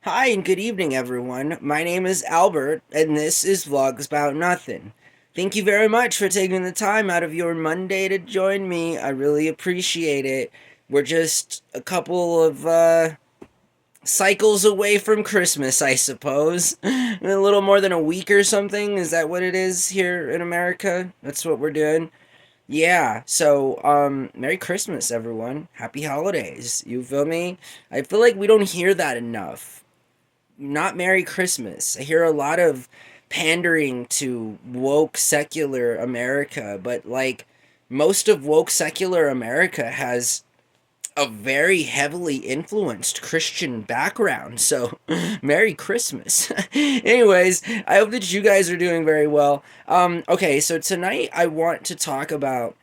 Hi and good evening, everyone. My name is Albert, and this is Vlogs About Nothing. Thank you very much for taking the time out of your Monday to join me. I really appreciate it. We're just a couple of cycles away from Christmas, I suppose. A little more than a week or something. Is that what it is here in America? That's what we're doing. Yeah, so Merry Christmas, everyone. Happy holidays. You feel me? I feel like we don't hear that enough. Not Merry Christmas. I hear a lot of pandering to woke secular America, but like most of woke secular America has a very heavily influenced Christian background. So, Merry Christmas. Anyways, I hope that you guys are doing very well. Okay, so tonight I want to talk about,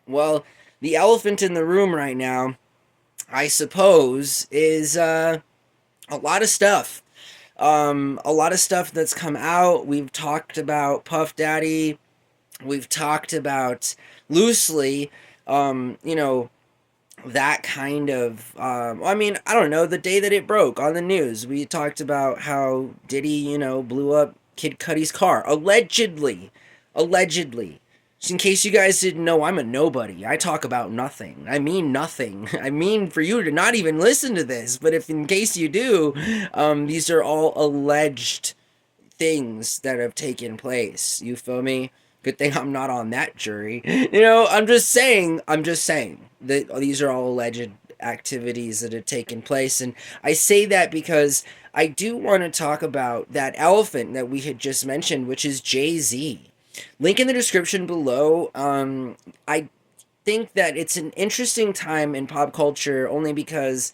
well, the elephant in the room right now, I suppose, is a lot of stuff. A lot of stuff that's come out. We've talked about Puff Daddy. We've talked about loosely, you know, that kind of. I mean, I don't know. The day that it broke on the news, we talked about how Diddy, blew up Kid Cudi's car allegedly, allegedly. Just in case you guys didn't know, I'm a nobody. I talk about nothing. I mean nothing. I mean for you to not even listen to this. But if in case you do, these are all alleged things that have taken place. You feel me? Good thing I'm not on that jury. I'm just saying that these are all alleged activities that have taken place. And I say that because I do want to talk about that elephant that we had just mentioned, which is Jay-Z. Link in the description below. I think that it's an interesting time in pop culture only because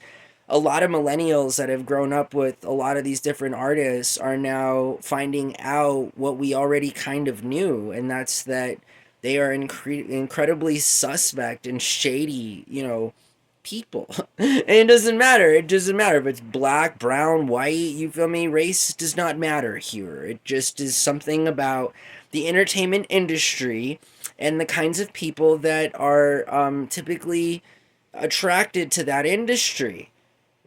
a lot of millennials that have grown up with a lot of these different artists are now finding out what we already kind of knew, and that's that they are incredibly suspect and shady, people. And it doesn't matter. It doesn't matter if it's black, brown, white, you feel me? Race does not matter here. It just is something about the entertainment industry and the kinds of people that are typically attracted to that industry.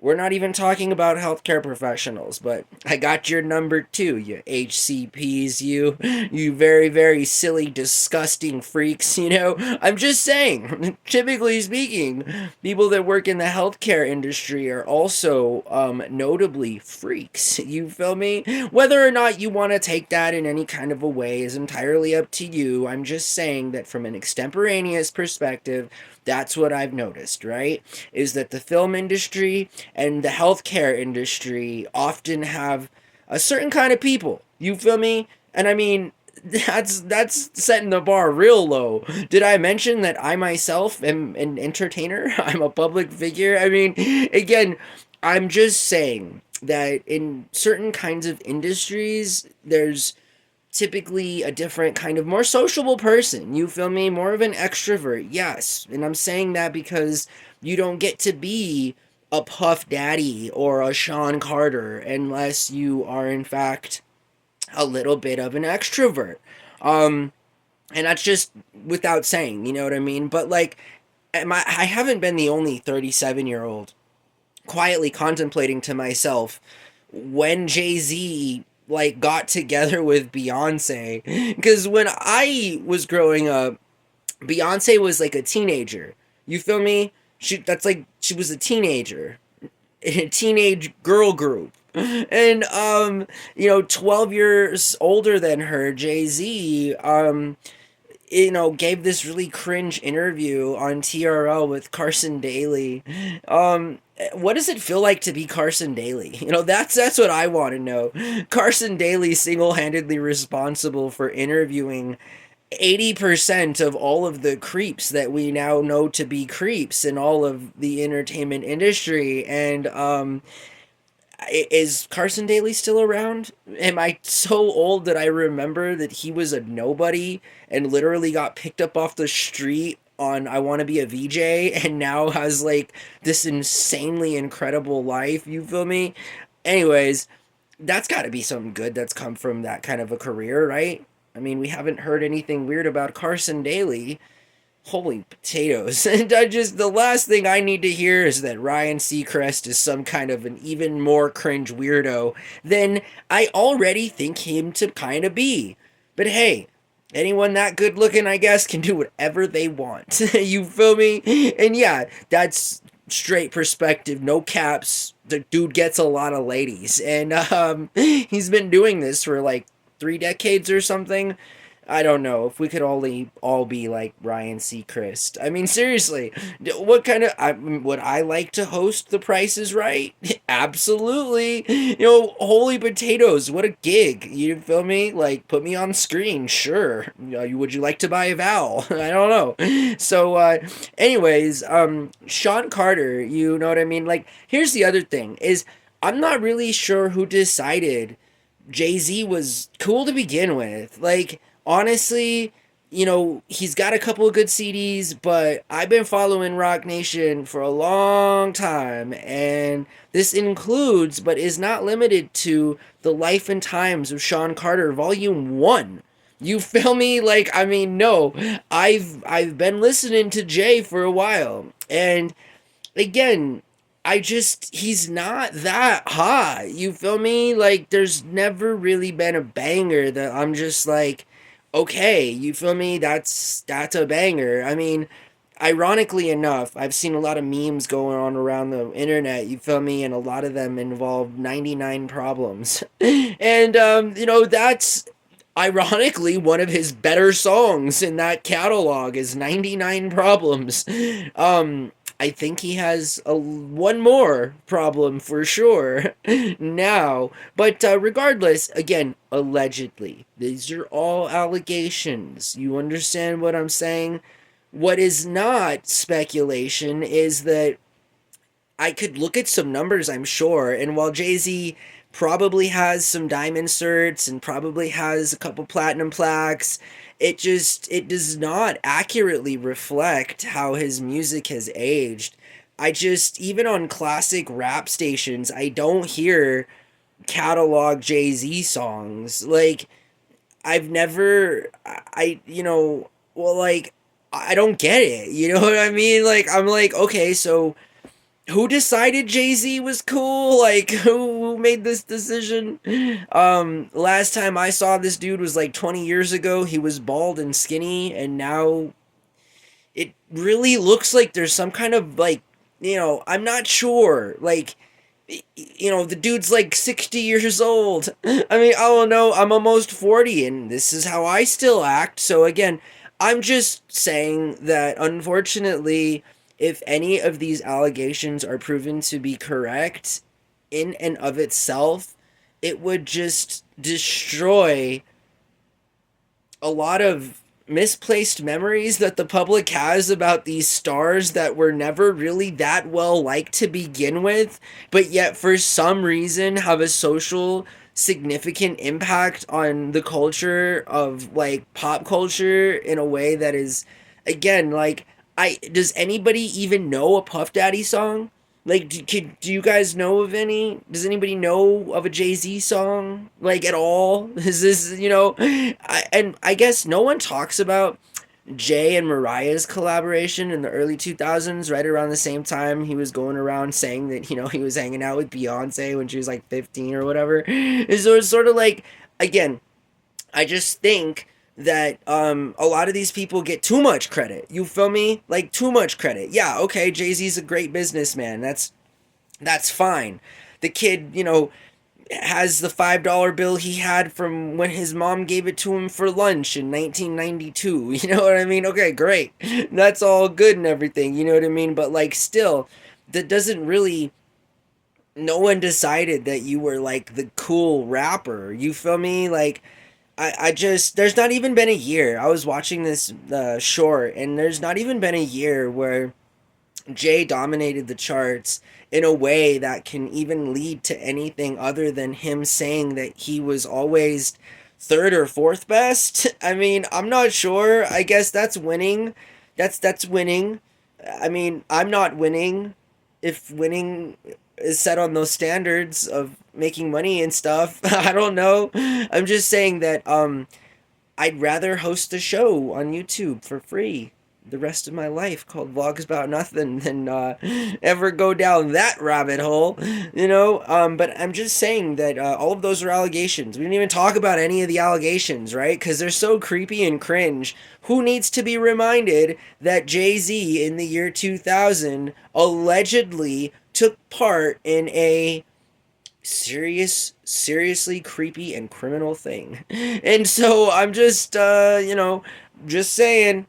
We're not even talking about healthcare professionals, but I got your number too, you HCPs, you very, very silly, disgusting freaks, I'm just saying, typically speaking, people that work in the healthcare industry are also notably freaks. You feel me? Whether or not you want to take that in any kind of a way is entirely up to you. I'm just saying that from an extemporaneous perspective, that's what I've noticed, right? Is that the film industry and the healthcare industry often have a certain kind of people. You feel me? And I mean, that's setting the bar real low. Did I mention that I myself am an entertainer? I'm a public figure. I mean, again, I'm just saying that in certain kinds of industries, there's typically a different kind of more sociable person. You feel me? More of an extrovert. Yes. And I'm saying that because you don't get to be a Puff Daddy or a Sean Carter unless you are in fact a little bit of an extrovert. Um and that's just without saying, you know what I mean? But like I haven't been the only 37-year-old quietly contemplating to myself when Jay-Z like got together with Beyonce, because when I was growing up, Beyonce was like a teenager. You feel me? She was a teenager in a teenage girl group. And 12 years older than her, Jay-Z, gave this really cringe interview on TRL with Carson Daly. What does it feel like to be Carson Daly? That's what I want to know. Carson Daly single-handedly responsible for interviewing 80% of all of the creeps that we now know to be creeps in all of the entertainment industry. And is Carson Daly still around? Am I so old that I remember that he was a nobody and literally got picked up off the street on I Want to Be a VJ and now has like this insanely incredible life? You feel me? Anyways, that's got to be something good that's come from that kind of a career, right? I mean, we haven't heard anything weird about Carson Daly. Holy potatoes. And the last thing I need to hear is that Ryan Seacrest is some kind of an even more cringe weirdo than I already think him to kind of be. But hey, anyone that good looking, I guess, can do whatever they want. You feel me? And yeah, that's straight perspective, no caps. The dude gets a lot of ladies. And he's been doing this for like 3 decades or something. I don't know if we could only all be like Ryan Seacrest. I mean, seriously, what kind of would I like to host The Price is Right? Absolutely. Holy potatoes, what a gig. You feel me? Like, put me on screen, sure. Would you like to buy a vowel? I don't know. So, anyways, Sean Carter, you know what I mean? Like, here's the other thing: is I'm not really sure who decided Jay-Z was cool to begin with. Like, honestly, he's got a couple of good CDs, but I've been following Rock Nation for a long time, and this includes, but is not limited to, The Life and Times of Sean Carter, Volume 1. You feel me? Like, I mean, no, I've been listening to Jay for a while, and again, he's not that hot. You feel me? Like, there's never really been a banger that I'm just like, okay, you feel me? That's a banger. I mean, ironically enough, I've seen a lot of memes going on around the internet, you feel me? And a lot of them involve 99 Problems. And, that's ironically one of his better songs in that catalog is 99 Problems. I think he has one more problem for sure now. But regardless, again, allegedly, these are all allegations. You understand what I'm saying? What is not speculation is that I could look at some numbers, I'm sure, and while Jay-Z probably has some diamond certs and probably has a couple platinum plaques, it does not accurately reflect how his music has aged. Even on classic rap stations, I don't hear catalog Jay-Z songs. Like, I've never, well, like, I don't get it. You know what I mean? Like, I'm like, okay, so who decided Jay-Z was cool? Like, who made this decision? Last time I saw this dude was like 20 years ago. He was bald and skinny, and now it really looks like there's some kind of like, I'm not sure. Like, the dude's like 60 years old. I mean, I don't know. I'm almost 40, and this is how I still act. So again, I'm just saying that unfortunately, if any of these allegations are proven to be correct in and of itself, it would just destroy a lot of misplaced memories that the public has about these stars that were never really that well liked to begin with, but yet for some reason have a social significant impact on the culture of like pop culture in a way that is, again, like, does anybody even know a Puff Daddy song? Like, do you guys know of any? Does anybody know of a Jay-Z song? Like, at all? Is this, and I guess no one talks about Jay and Mariah's collaboration in the early 2000s, right around the same time he was going around saying that, he was hanging out with Beyonce when she was like 15 or whatever. And so it's sort of like, again, I just think that a lot of these people get too much credit. You feel me? Like, too much credit. Yeah, okay, Jay-Z's a great businessman. That's fine. The kid, has the $5 bill he had from when his mom gave it to him for lunch in 1992. You know what I mean? Okay, great. That's all good and everything. You know what I mean? But like, still, that doesn't really, no one decided that you were like the cool rapper. You feel me? Like, I just, there's not even been a year. I was watching this short, and there's not even been a year where Jay dominated the charts in a way that can even lead to anything other than him saying that he was always third or fourth best. I mean, I'm not sure. I guess that's winning. That's winning. I mean, I'm not winning if winning is set on those standards of making money and stuff. I don't know. I'm just saying that I'd rather host a show on YouTube for free the rest of my life called Vlogs About Nothing than ever go down that rabbit hole, you know? But I'm just saying that all of those are allegations. We didn't even talk about any of the allegations, right? Because they're so creepy and cringe. Who needs to be reminded that Jay-Z in the year 2000 allegedly took part in a seriously creepy and criminal thing? And so I'm just, just saying,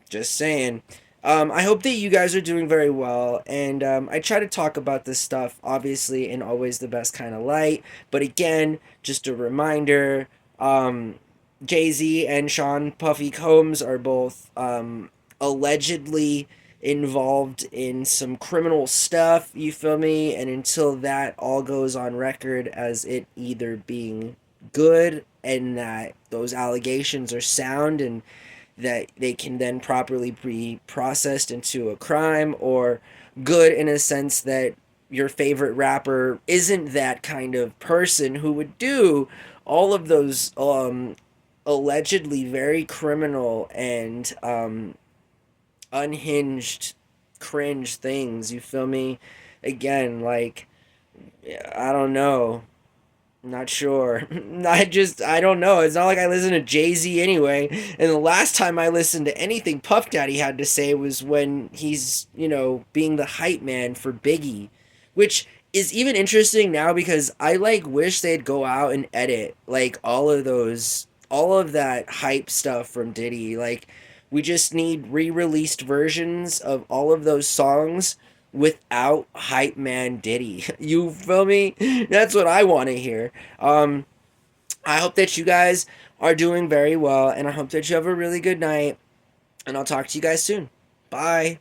just saying. I hope that you guys are doing very well, and I try to talk about this stuff, obviously, in always the best kind of light. But again, just a reminder, Jay Z and Sean Puffy Combs are both allegedly involved in some criminal stuff, you feel me? And until that all goes on record as it either being good and that those allegations are sound and that they can then properly be processed into a crime, or good in a sense that your favorite rapper isn't that kind of person who would do all of those allegedly very criminal and unhinged cringe things, you feel me? Again, like, I don't know, not sure. I don't know. It's not like I listen to Jay-Z anyway. And the last time I listened to anything Puff Daddy had to say was when he's, being the hype man for Biggie, which is even interesting now because I like wish they'd go out and edit like all of that hype stuff from Diddy. Like, we just need re-released versions of all of those songs without hype man Diddy. You feel me? That's what I want to hear. I hope that you guys are doing very well, and I hope that you have a really good night, and I'll talk to you guys soon. Bye.